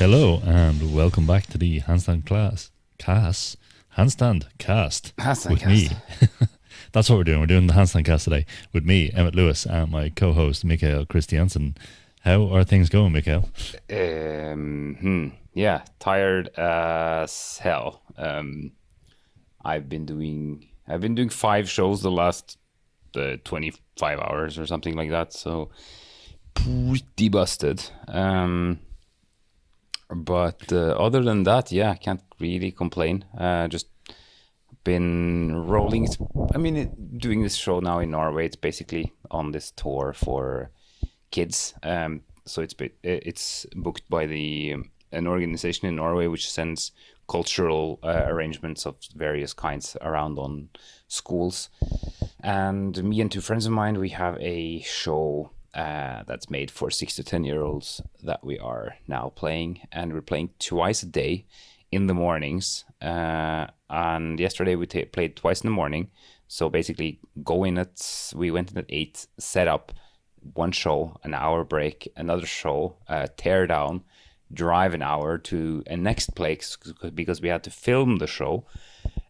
Hello and welcome back to the Handstandcast with me. That's what we're doing. We're doing the Handstandcast today with me, Emmet Lewis, and my co-host Mikael Christiansen. How are things going, Mikael? Yeah, tired as hell. I've been doing 5 shows the last 25 hours or something like that, so pretty busted. But other than that, yeah, I can't really complain. Just been rolling. Doing this show now in Norway. It's basically on this tour for kids. So it's booked by an organization in Norway which sends cultural arrangements of various kinds around on schools. And me and 2 friends of mine, we have a show that's made for 6 to 10-year-olds that we are now playing, and we're playing twice a day in the mornings. And yesterday we played twice in the morning. So basically, we went in at 8, set up, 1 show, an hour break, another show, tear down, drive an hour to a next place because we had to film the show,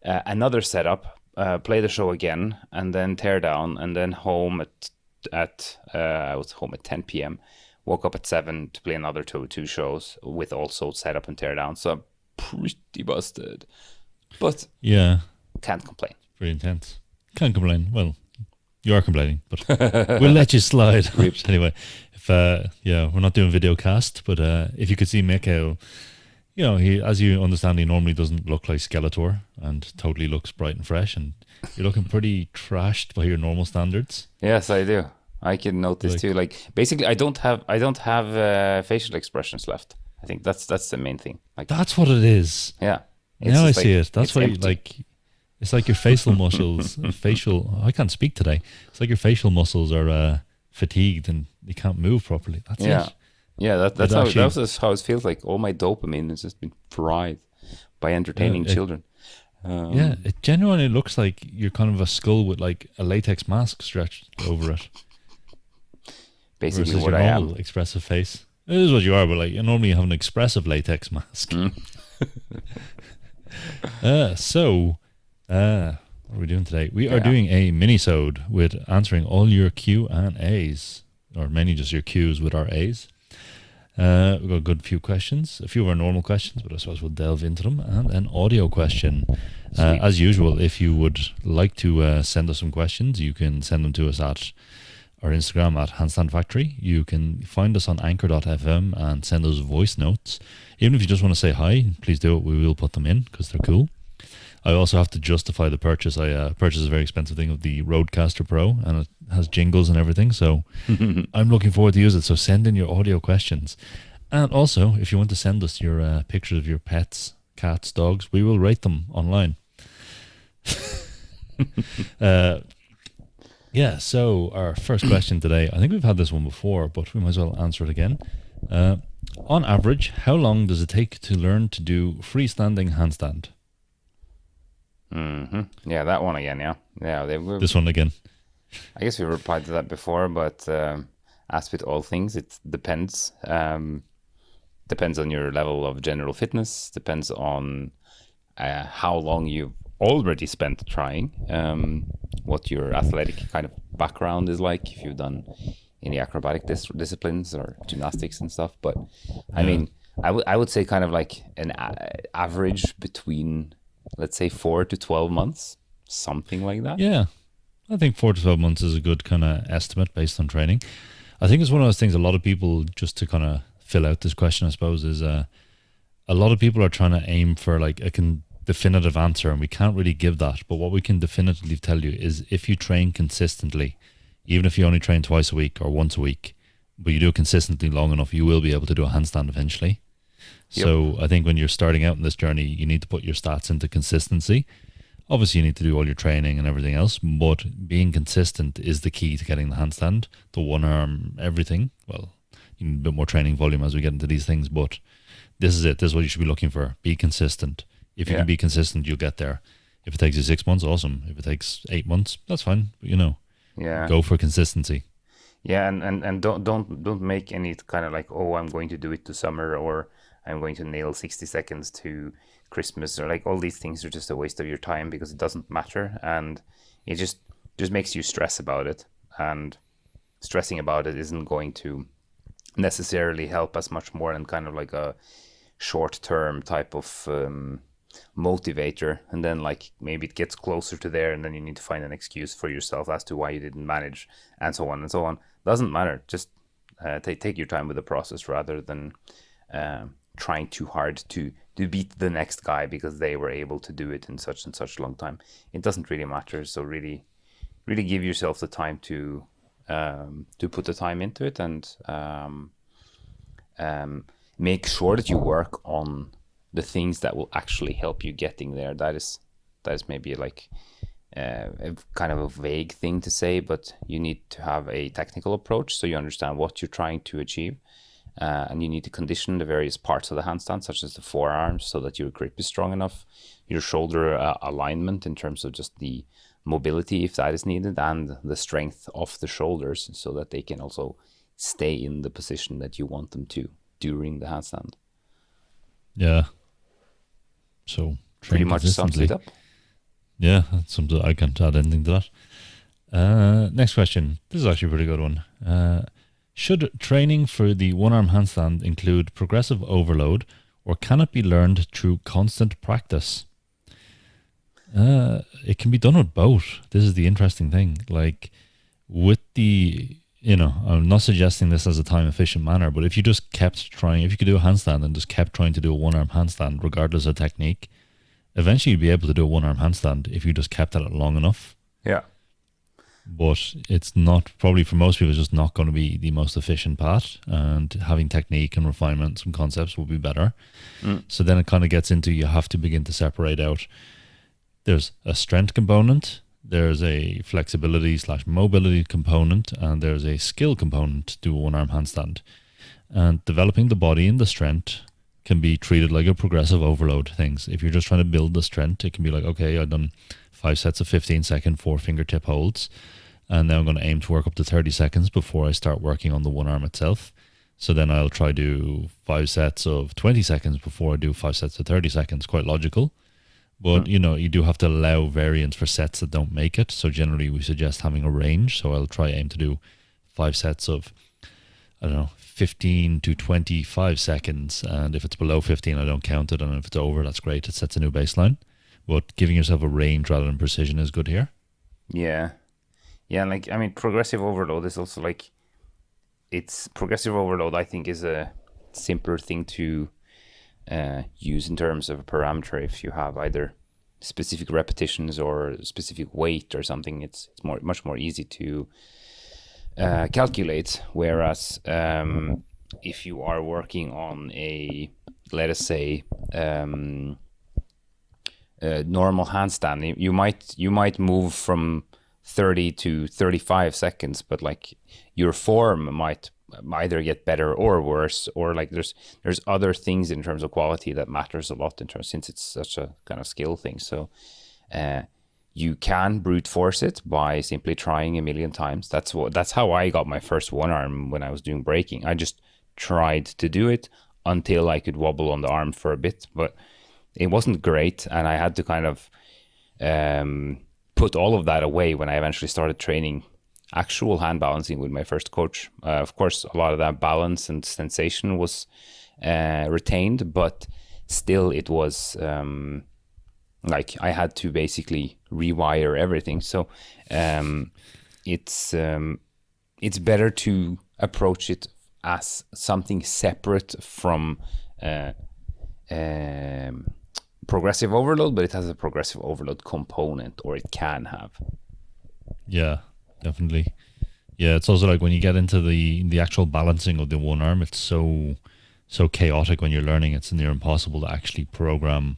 another setup, play the show again, and then tear down, and then home I was home at 10 p.m. Woke up at 7 to play another two shows with also setup and tear down. So I'm pretty busted, but yeah, can't complain. Pretty intense. Can't complain. Well, you are complaining, but we'll let you slide. Anyway, if we're not doing video cast, but if you could see Mikael, he, as you understand, he normally doesn't look like Skeletor and totally looks bright and fresh, and you're looking pretty trashed by your normal standards. Yes, I do. I can notice too. Like, basically, I don't have facial expressions left. I think that's the main thing. Like, that's what it is. Yeah. Now I see it. That's why, empty. It's like your facial muscles, I can't speak today. It's like your facial muscles are fatigued and you can't move properly. That's it. Yeah, that's how it feels like. All my dopamine has just been fried by entertaining children. It genuinely looks like you're kind of a skull with like a latex mask stretched over it. Basically, what what I am. Expressive face. It is what you are, but like you normally have an expressive latex mask. What are we doing today? We are doing a mini-sode with answering all your Q&As, or mainly just your Qs with our As. We've got a good few questions, a few of our normal questions, but I suppose we'll delve into them, and an audio question. As usual, if you would like to send us some questions, you can send them to us at our Instagram at Handstand Factory. You can find us on anchor.fm and send us voice notes. Even if you just want to say hi, please do it. We will put them in because they're cool. I also have to justify the purchase. I purchased a very expensive thing of the Rodecaster Pro, and it has jingles and everything, so I'm looking forward to use it. So send in your audio questions. And also, if you want to send us your pictures of your pets, cats, dogs, we will rate them online. So our first question today, I think we've had this one before, but we might as well answer it again. On average, how long does it take to learn to do freestanding handstand? Yeah, that one again. Yeah. This one again. I guess we replied to that before, but as with all things, it depends. Depends on your level of general fitness. Depends on how long you've already spent trying. What your athletic kind of background is like. If you've done any acrobatic disciplines or gymnastics and stuff. But I mean, I would say kind of like an average between, let's say, 4 to 12 months, something like that. Yeah, I think 4 to 12 months is a good kind of estimate based on training. I think it's one of those things a lot of people, just to kind of fill out this question, I suppose, is a lot of people are trying to aim for like a definitive answer, and we can't really give that. But what we can definitively tell you is if you train consistently, even if you only train twice a week or once a week, but you do it consistently long enough, you will be able to do a handstand eventually. Yep. So I think when you're starting out in this journey, you need to put your stats into consistency. Obviously, you need to do all your training and everything else, but being consistent is the key to getting the handstand, the one arm, everything. Well, you need a bit more training volume as we get into these things, but this is it. This is what you should be looking for. Be consistent. If you can be consistent, you'll get there. If it takes you 6 months, awesome. If it takes 8 months, that's fine. But, go for consistency. Yeah, and don't make any kind of like, oh, I'm going to do it this summer, or I'm going to nail 60 seconds to Christmas, or like all these things are just a waste of your time because it doesn't matter, and it just makes you stress about it, and stressing about it isn't going to necessarily help as much more than kind of like a short-term type of motivator, and then like maybe it gets closer to there and then you need to find an excuse for yourself as to why you didn't manage, and so on and so on. Doesn't matter, just take your time with the process rather than trying too hard to beat the next guy because they were able to do it in such and such long time. It doesn't really matter. So really give yourself the time to put the time into it, and make sure that you work on the things that will actually help you getting there. That is maybe like a kind of a vague thing to say, but you need to have a technical approach so you understand what you're trying to achieve, and you need to condition the various parts of the handstand, such as the forearms, so that your grip is strong enough, your shoulder alignment in terms of just the mobility if that is needed, and the strength of the shoulders so that they can also stay in the position that you want them to during the handstand. Yeah. So pretty much sums it up. Yeah, that's something I can't add anything to that. Next question. This is actually a pretty good one. Should training for the one-arm handstand include progressive overload, or can it be learned through constant practice? It can be done with both. This is the interesting thing. Like with the, I'm not suggesting this as a time efficient manner, but if you just kept trying, if you could do a handstand and just kept trying to do a one-arm handstand regardless of technique, eventually you'd be able to do a one-arm handstand if you just kept at it long enough. Yeah. But it's not, probably for most people, it's just not going to be the most efficient path, and having technique and refinement, some concepts will be better. So then it kind of gets into, you have to begin to separate out. There's a strength component, there's a flexibility / mobility component, and there's a skill component to do a one-arm handstand. And developing the body and the strength can be treated like a progressive overload things. If you're just trying to build the strength, it can be like, okay, I've done 5 sets of 15-second 4 fingertip holds, and now I'm going to aim to work up to 30 seconds before I start working on the one arm itself. So then I'll try do 5 sets of 20 seconds before I do 5 sets of 30 seconds. Quite logical. But, you do have to allow variance for sets that don't make it. So generally we suggest having a range. So I'll aim to do 5 sets of, 15 to 25 seconds. And if it's below 15, I don't count it. And if it's over, that's great. It sets a new baseline. But giving yourself a range rather than precision is good here. Yeah. Yeah, progressive overload is also progressive overload, I think, is a simpler thing to use in terms of a parameter. If you have either specific repetitions or specific weight or something, it's much more easy to calculate. Whereas if you are working on a, let us say, normal handstand, you might move from 30 to 35 seconds, but like your form might either get better or worse, or like there's other things in terms of quality that matters a lot in terms, since it's such a kind of skill thing. So you can brute force it by simply trying a million times. That's how I got my first one arm when I was doing breaking. I just tried to do it until I could wobble on the arm for a bit, but it wasn't great, and I had to kind of put all of that away when I eventually started training actual hand balancing with my first coach. Of course, a lot of that balance and sensation was retained, but still it was like I had to basically rewire everything. So it's better to approach it as something separate from progressive overload, but it has a progressive overload component, or it can have. Yeah, definitely. Yeah, it's also like when you get into the actual balancing of the one arm, it's so chaotic when you're learning. It's near impossible to actually program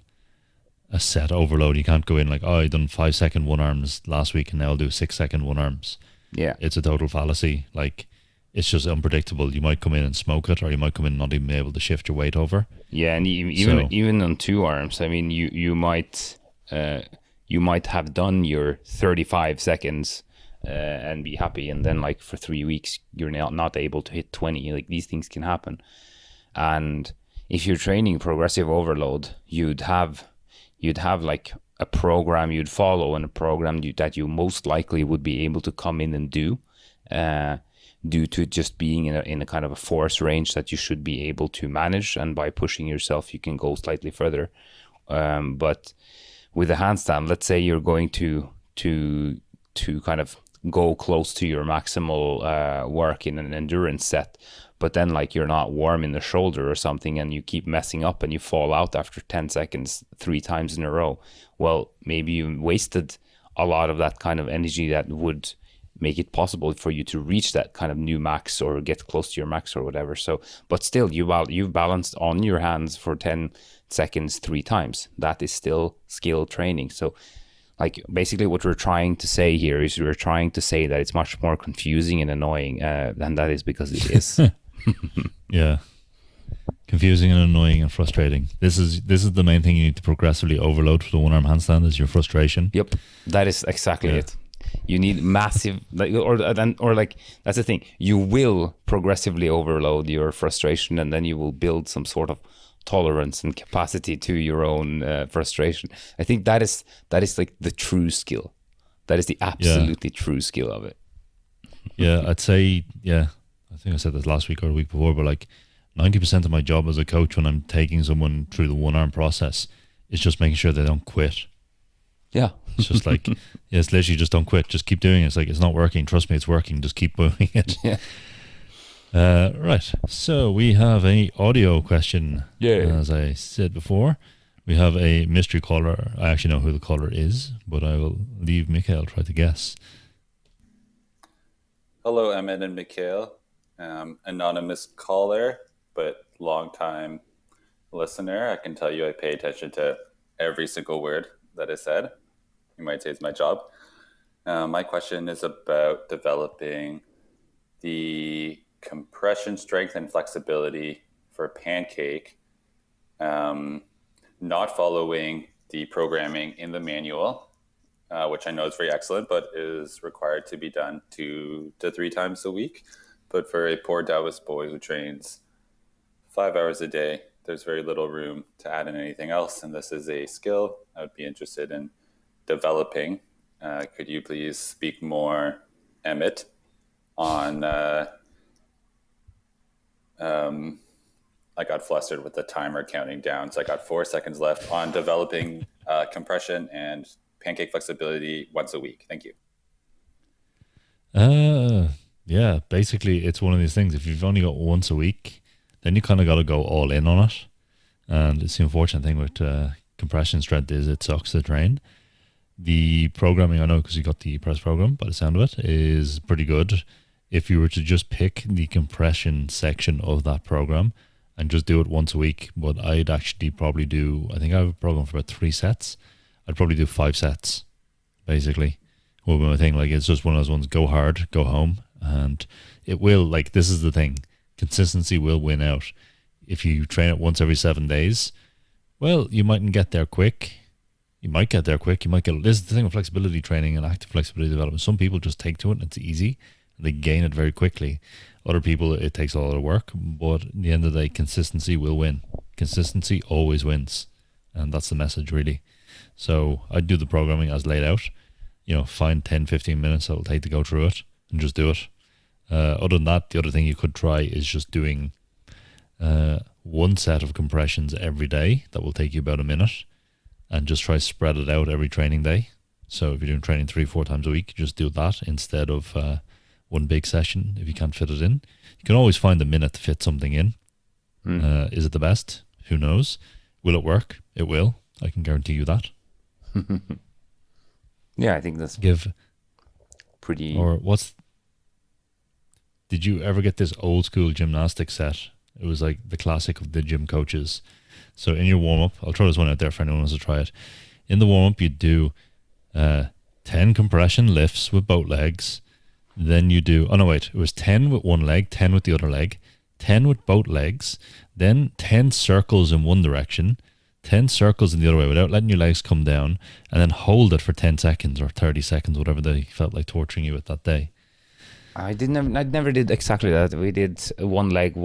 a set overload. You can't go in like, oh, I done 5 second one arms last week and now I'll do 6 second one arms. Yeah, it's a total fallacy. Like, it's just unpredictable. You might come in and smoke it, or you might come in and not even be able to shift your weight over. Yeah, and even on 2 arms, I mean, you might have done your 35 seconds and be happy, and then like for 3 weeks you're not able to hit 20. Like, these things can happen, and if you're training progressive overload, you'd have like a program you'd follow, and a program that you most likely would be able to come in and do, due to just being in a kind of a force range that you should be able to manage, and by pushing yourself you can go slightly further. But with a handstand, let's say you're going to kind of go close to your maximal work in an endurance set, but then like you're not warm in the shoulder or something, and you keep messing up and you fall out after 10 seconds 3 times in a row. Well, maybe you wasted a lot of that kind of energy that would make it possible for you to reach that kind of new max or get close to your max or whatever. So, but still, you've balanced on your hands for 10 seconds 3 times. That is still skill training. So like basically what we're trying to say here is we're trying to say that it's much more confusing and annoying than that is, because it is. Yeah. Confusing and annoying and frustrating. This is the main thing you need to progressively overload for the one arm handstand, is your frustration. Yep. That is exactly it. You need massive, or that's the thing. You will progressively overload your frustration, and then you will build some sort of tolerance and capacity to your own frustration. I think that is like the true skill. That is the absolutely true skill of it. Yeah, I'd say, I think I said this last week or the week before, but like 90% of my job as a coach when I'm taking someone through the one arm process is just making sure they don't quit. Yeah. It's just like, it's literally just don't quit. Just keep doing it. It's like, it's not working. Trust me, it's working. Just keep doing it. Yeah. Right. So we have a audio question. Yeah. As I said before, we have a mystery caller. I actually know who the caller is, but I will leave Mikael try to guess. Hello, Emmet and Mikael. Anonymous caller, but long-time listener. I can tell you I pay attention to every single word that is said. You might say it's my job. My question is about developing the compression strength and flexibility for pancake, not following the programming in the manual, which I know is very excellent, but is required to be done 2 to 3 times a week. But for a poor Taoist boy who trains 5 hours a day, there's very little room to add in anything else. And this is a skill I would be interested in developing. Could you please speak more, Emmet, on... I got flustered with the timer counting down, so I got 4 seconds left on developing compression and pancake flexibility once a week. Thank you. Yeah, basically it's one of these things. If you've only got once a week, then you kind of got to go all in on it. And it's the unfortunate thing with compression strength is it sucks to train. The programming, I know because you got the press program by the sound of it, is pretty good. If you were to just pick the compression section of that program and just do it once a week, but I'd actually probably do, I think I have a program for about 3 sets. I'd probably do 5 sets, basically. Well, my thing, like, it's just one of those ones, go hard, go home. And it will, like, this is the thing, consistency will win out. If you train it once every 7 days, well, you mightn't get there quick. You might get there quick. You might get, this is the thing with flexibility training and active flexibility development. Some people just take to it and it's easy. They gain it very quickly. Other people, it takes a lot of work, but at the end of the day, consistency will win. Consistency always wins. And that's the message, really. So I'd do the programming as laid out. Find 10, 15 minutes that will take to go through it and just do it. Other than that, the other thing you could try is just doing 1 set of compressions every day. That will take you about a minute. And just try to spread it out every training day. So if you're doing training 3-4 times a week, just do that instead of... one big session if you can't fit it in. You can always find a minute to fit something in. Is it the best? Who knows? Will it work? It will. I can guarantee you that. Yeah, I think that's pretty... Or did you ever get this old school gymnastics set? It was like the classic of the gym coaches. So in your warm-up, I'll throw this one out there for anyone who wants to try it. In the warm-up, you do 10 compression lifts with both legs. Then you do, it was 10 with one leg, 10 with the other leg, 10 with both legs, then 10 circles in one direction, 10 circles in the other way without letting your legs come down, and then hold it for 10 seconds or 30 seconds, whatever they felt like torturing you with that day. I never did exactly that. We did one leg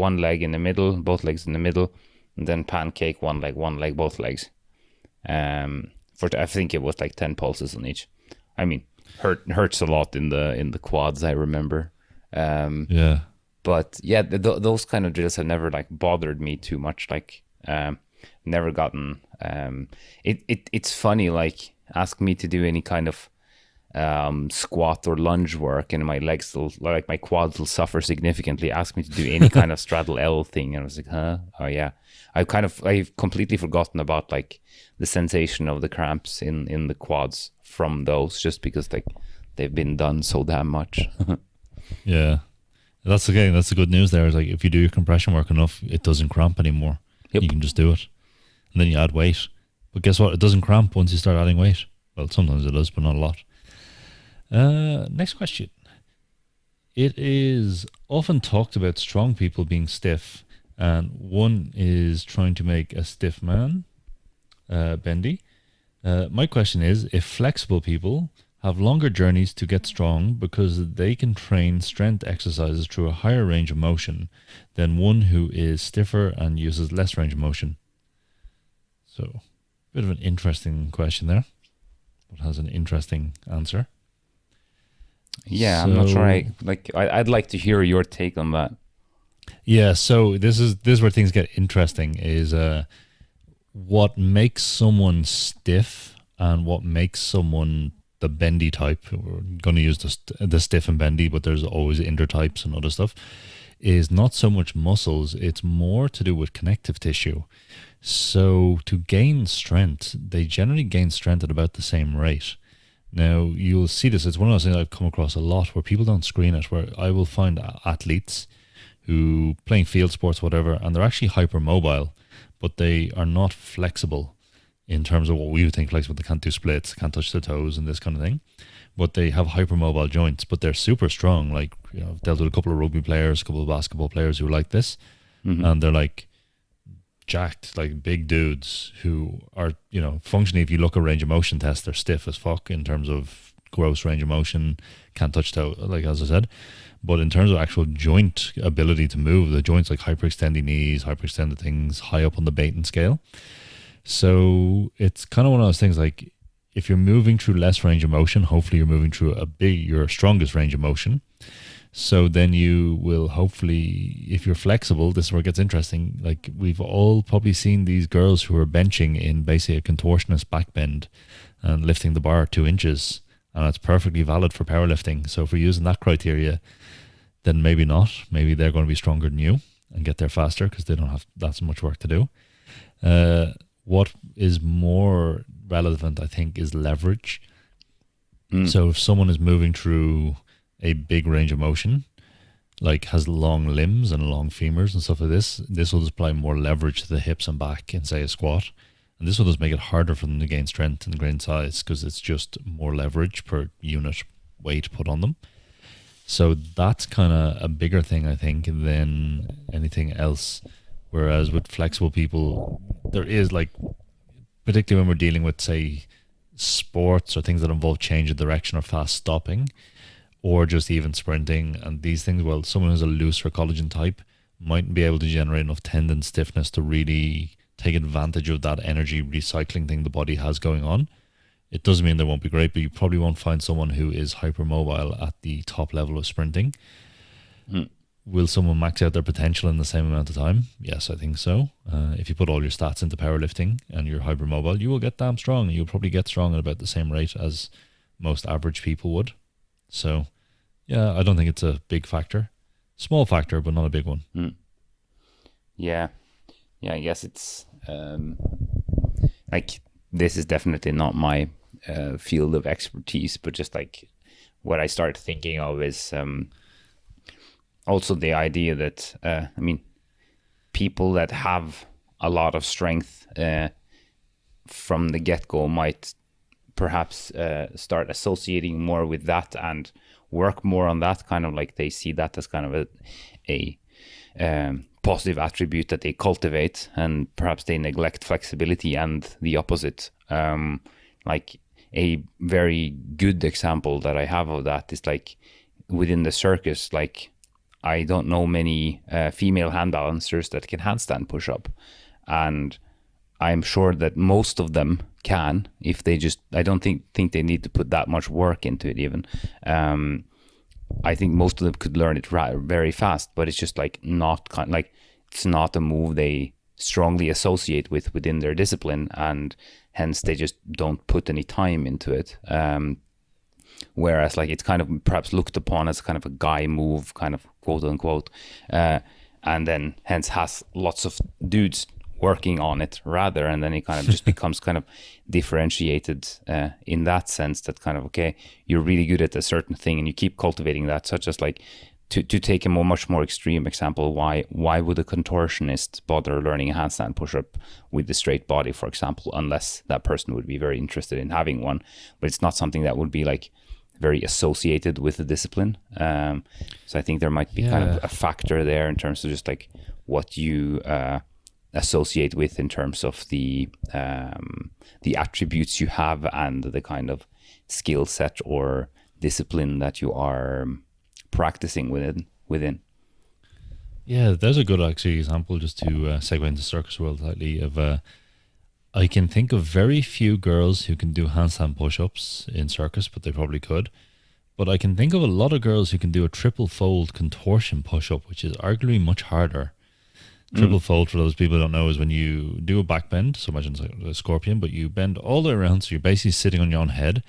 in the middle, both legs in the middle, and then pancake, one leg, both legs. I think it was like 10 pulses on each. I mean, hurts a lot in the quads, I remember. Yeah. But yeah, those kind of drills have never like bothered me too much. Like, never gotten. It's funny. Like, ask me to do any kind of squat or lunge work, and my legs will, like my quads will suffer significantly. Ask me to do any kind of straddle L thing, and I was like, huh? Oh yeah. I've completely forgotten about like the sensation of the cramps in the quads from those, just because like they've been done so damn much. Yeah. That's the game. That's the good news there. Is like if you do your compression work enough, it doesn't cramp anymore. Yep. You can just do it. And then you add weight. But guess what? It doesn't cramp once you start adding weight. Well, sometimes it does, but not a lot. Next question. It is often talked about strong people being stiff, and one is trying to make a stiff man bendy. My question is, if flexible people have longer journeys to get strong because they can train strength exercises through a higher range of motion than one who is stiffer and uses less range of motion. So, bit of an interesting question there, but has an interesting answer. Yeah, I'm not sure. I'd like to hear your take on that. Yeah, so this is where things get interesting. Is what makes someone stiff and what makes someone the bendy type. We're going to use the stiff and bendy, but there's always intertypes and other stuff. Is not so much muscles; it's more to do with connective tissue. So to gain strength, they generally gain strength at about the same rate. Now, you'll see this, it's one of those things I've come across a lot where people don't screen it, where I will find athletes who playing field sports, whatever, and they're actually hypermobile, but they are not flexible in terms of what we would think flexible. They can't do splits, can't touch their toes and this kind of thing, but they have hypermobile joints, but they're super strong. Like, you know, I've dealt with a couple of rugby players, a couple of basketball players who are like this, and they're like jacked, like big dudes who are, you know, functionally, if you look at range of motion tests, they're stiff as fuck in terms of gross range of motion, can't touch toe, like as I said. But in terms of actual joint ability to move, the joints like hyperextended knees, hyperextended things, high up on the Baton scale. So it's kind of one of those things like if you're moving through less range of motion, hopefully you're moving through your strongest range of motion. So then you will hopefully, if you're flexible, this is where it gets interesting. Like we've all probably seen these girls who are benching in basically a contortionist back bend and lifting the bar 2 inches. And that's perfectly valid for powerlifting. So if we're using that criteria, then maybe not. Maybe they're going to be stronger than you and get there faster because they don't have that much work to do. What is more relevant, I think, is leverage. So if someone is moving through a big range of motion, like has long limbs and long femurs and stuff like this will just apply more leverage to the hips and back in, say, a squat. And this will just make it harder for them to gain strength and gain size because it's just more leverage per unit weight put on them. So that's kind of a bigger thing, I think, than anything else. Whereas with flexible people, there is like, particularly when we're dealing with, say, sports or things that involve change of direction or fast stopping, or just even sprinting and these things, well, someone who's a looser collagen type mightn't be able to generate enough tendon stiffness to really take advantage of that energy recycling thing the body has going on. It doesn't mean they won't be great, but you probably won't find someone who is hypermobile at the top level of sprinting. Will someone max out their potential in the same amount of time? Yes, I think so. If you put all your stats into powerlifting and you're hypermobile, you will get damn strong. You'll probably get strong at about the same rate as most average people would. So, yeah, I don't think it's a big factor. Small factor, but not a big one. Yeah, I guess it's like this is definitely not my field of expertise, but just like what I start thinking of is also the idea that I mean, people that have a lot of strength from the get-go might perhaps start associating more with that and work more on that, kind of like they see that as kind of a positive attribute that they cultivate, and perhaps they neglect flexibility and the opposite. Like a very good example that I have of that is like within the circus, like I don't know many female hand balancers that can handstand push up. and I'm sure that most of them can, if they just, I don't think they need to put that much work into it even. I think most of them could learn it very fast, but it's just like not like, it's not a move they strongly associate within their discipline, and hence they just don't put any time into it. Whereas like it's kind of perhaps looked upon as kind of a guy move, kind of quote unquote, and then hence has lots of dudes working on it rather, and then it kind of just becomes kind of differentiated in that sense, that kind of, okay, you're really good at a certain thing and you keep cultivating that, such as like, to take a much more extreme example, why would a contortionist bother learning a handstand push-up with the straight body, for example, unless that person would be very interested in having one, but it's not something that would be like very associated with the discipline. So I think there might be kind of a factor there in terms of just like what you associate with in terms of the attributes you have and the kind of skill set or discipline that you are practicing within. Yeah, there's a good actually example, just to segue into circus world slightly, of I can think of very few girls who can do handstand push-ups in circus, but they probably could. But I can think of a lot of girls who can do a triple fold contortion push-up, which is arguably much harder. Triple fold, for those people who don't know, is when you do a back bend, so imagine it's like a scorpion, but you bend all the way around, so you're basically sitting on your own head,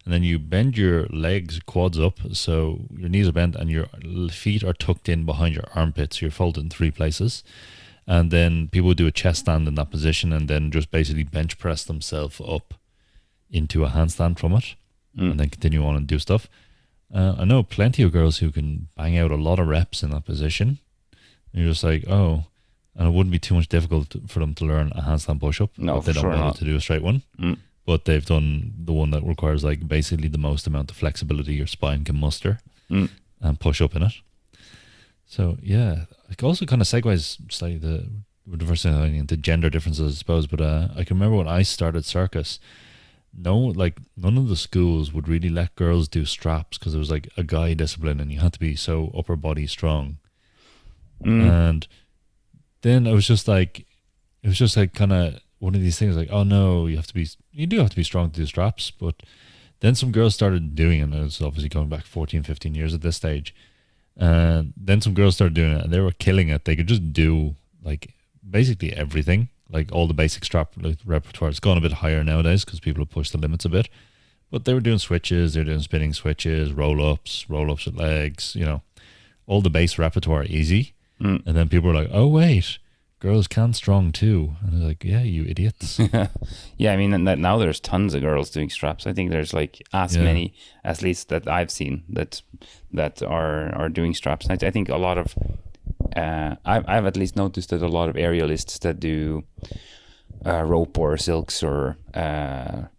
and then you bend your legs, quads up, so your knees are bent and your feet are tucked in behind your armpits, so you're folded in 3 places. And then people do a chest stand in that position and then just basically bench press themselves up into a handstand from it, and then continue on and do stuff. I know plenty of girls who can bang out a lot of reps in that position. And you're just like, oh, and it wouldn't be too much difficult for them to learn a handstand push-up. No, if they for don't sure want not. to do a straight one. But they've done the one that requires like basically the most amount of flexibility your spine can muster and push up in it. So yeah, it also kind of segues slightly the diversity into gender differences, I suppose. But I can remember when I started circus, none of the schools would really let girls do straps because it was like a guy discipline and you had to be so upper body strong. And then it was just like kind of one of these things like, oh no, you do have to be strong to do straps. But then some girls started doing it, and it was obviously going back 14, 15 years at this stage. And then some girls started doing it and they were killing it. They could just do like basically everything, like all the basic strap repertoire. It's gone a bit higher nowadays because people have pushed the limits a bit. But they were doing switches, they were doing spinning switches, roll-ups with legs, all the base repertoire easy. And then people were like, oh wait, girls can strong too. And they're like, yeah, you idiots. Yeah, I mean, and now there's tons of girls doing straps. I think there's like as many, at least that I've seen, that are doing straps. I think a lot of, I've at least noticed that a lot of aerialists that do rope or silks or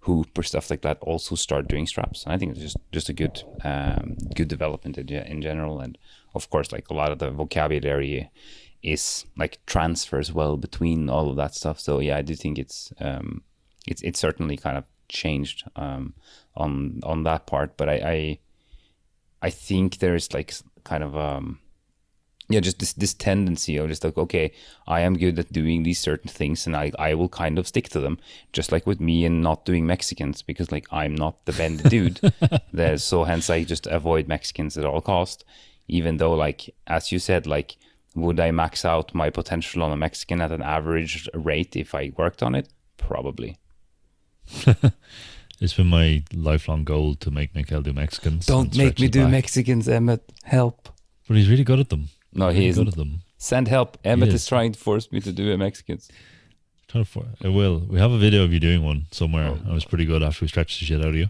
hoop or stuff like that also start doing straps. And I think it's just a good development in general. And of course, like a lot of the vocabulary is like transfers well between all of that stuff. So yeah, I do think it's certainly kind of changed on that part. But I think there's like kind of just this tendency of just like, okay, I am good at doing these certain things and I will kind of stick to them, just like with me and not doing Mexicans, because like I'm not the bend dude. So hence I just avoid Mexicans at all cost, even though like, as you said, like, would I max out my potential on a Mexican at an average rate if I worked on it? Probably. It's been my lifelong goal to make Mikael do Mexicans. Don't make me do back. Mexicans, Emmet. Help. But he's really good at them. No, he isn't. Good at them. Send help. Emmet is trying to force me to do a Mexicans. I will. We have a video of you doing one somewhere. I was pretty good after we stretched the shit out of you.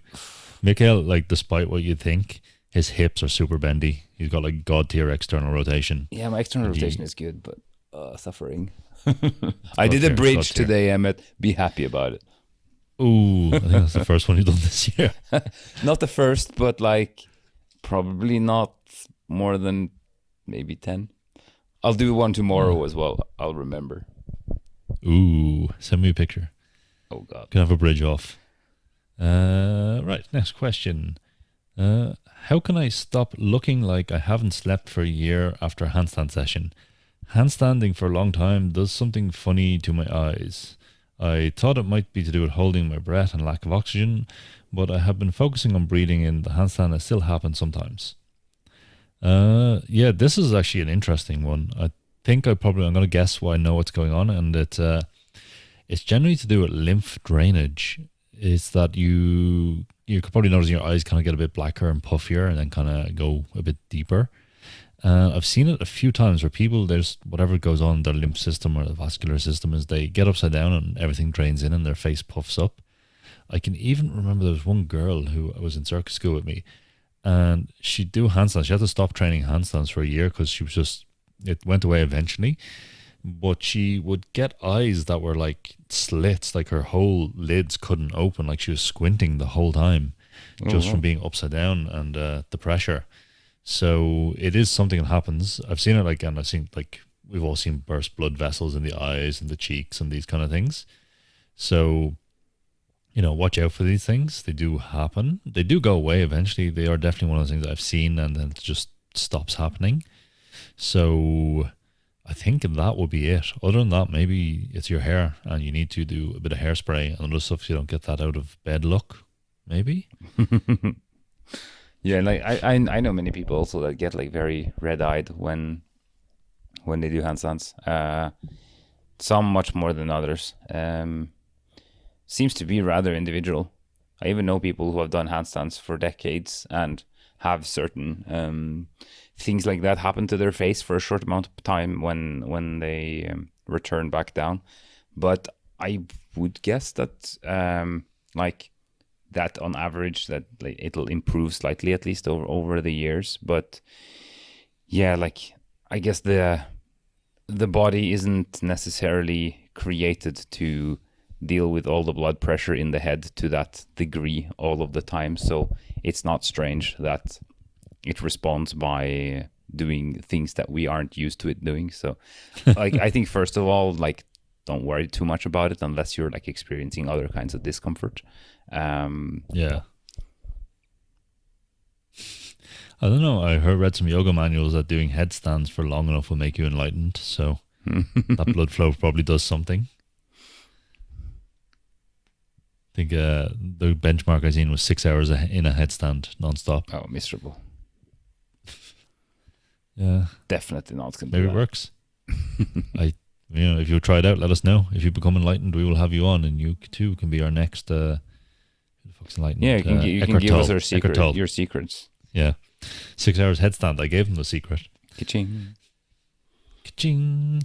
Mikael, like, despite what you think, his hips are super bendy. He's got like god tier external rotation. Yeah, my external rotation is good, but suffering. I did a bridge today, Emmet. Be happy about it. Ooh, I think that's the first one you've done this year. Not the first, but like probably not more than maybe 10. I'll do one tomorrow as well. I'll remember. Ooh, send me a picture. Oh God. Can have a bridge off. Right, next question. How can I stop looking like I haven't slept for a year after a handstand session? Handstanding for a long time does something funny to my eyes. I thought it might be to do with holding my breath and lack of oxygen, but I have been focusing on breathing in the handstand. It still happens sometimes. Yeah, this is actually an interesting one. I think I'm going to guess why I know what's going on, and it's generally to do with lymph drainage. It's that you could probably notice your eyes kind of get a bit blacker and puffier, and then kind of go a bit deeper. I've seen it a few times where people, there's whatever goes on in their lymph system or the vascular system, is they get upside down and everything drains in and their face puffs up. I can even remember there was one girl who was in circus school with me, and she'd do handstands. She had to stop training handstands for a year because it went away eventually. But she would get eyes that were like slits, like her whole lids couldn't open, like she was squinting the whole time just from being upside down and the pressure. So it is something that happens. I've seen it and I've seen, like, we've all seen burst blood vessels in the eyes and the cheeks and these kind of things. So, watch out for these things. They do happen. They do go away eventually. They are definitely one of those things that I've seen and then it just stops happening. So I think that would be it. Other than that, maybe it's your hair and you need to do a bit of hairspray and other stuff so you don't get that out of bed look, maybe. Yeah, like I know many people also that get like very red-eyed when they do handstands. Some much more than others. Seems to be rather individual. I even know people who have done handstands for decades and have certain things like that happen to their face for a short amount of time when they return back down. But I would guess that like that on average that like, it'll improve slightly at least over the years. But yeah, like I guess the body isn't necessarily created to deal with all the blood pressure in the head to that degree all of the time. So it's not strange that it responds by doing things that we aren't used to it doing. So like I think first of all, like don't worry too much about it unless you're like experiencing other kinds of discomfort. Yeah. I don't know. I read some yoga manuals that doing headstands for long enough will make you enlightened. So that blood flow probably does something. I think the benchmark I seen was 6 hours in a headstand nonstop. Oh, miserable. Yeah. Definitely not going to Maybe it works. If you try it out, let us know. If you become enlightened, we will have you on, and you too can be our next enlightened. Yeah, you can give us your secrets. Yeah. 6 hours headstand. I gave him the secret. Ka-ching. Ka-ching.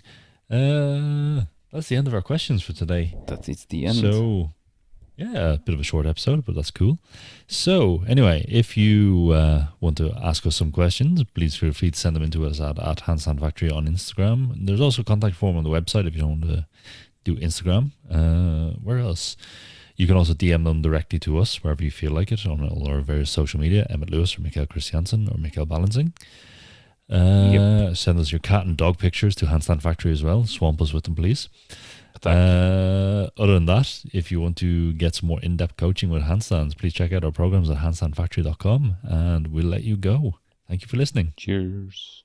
That's the end of our questions for today. That is the end. So, yeah, a bit of a short episode, but that's cool. So, anyway, if you want to ask us some questions, please feel free to send them into us at Handstand Factory on Instagram. There's also a contact form on the website if you don't want to do Instagram. Where else? You can also DM them directly to us wherever you feel like it on all our various social media, Emmet Lewis or Mikael Christiansen or Mikael Balancing. Send us your cat and dog pictures to Handstand Factory as well. Swamp us with them, please. Other than that, if you want to get some more in-depth coaching with handstands, please check out our programs at handstandfactory.com and we'll let you go. Thank you for listening. Cheers.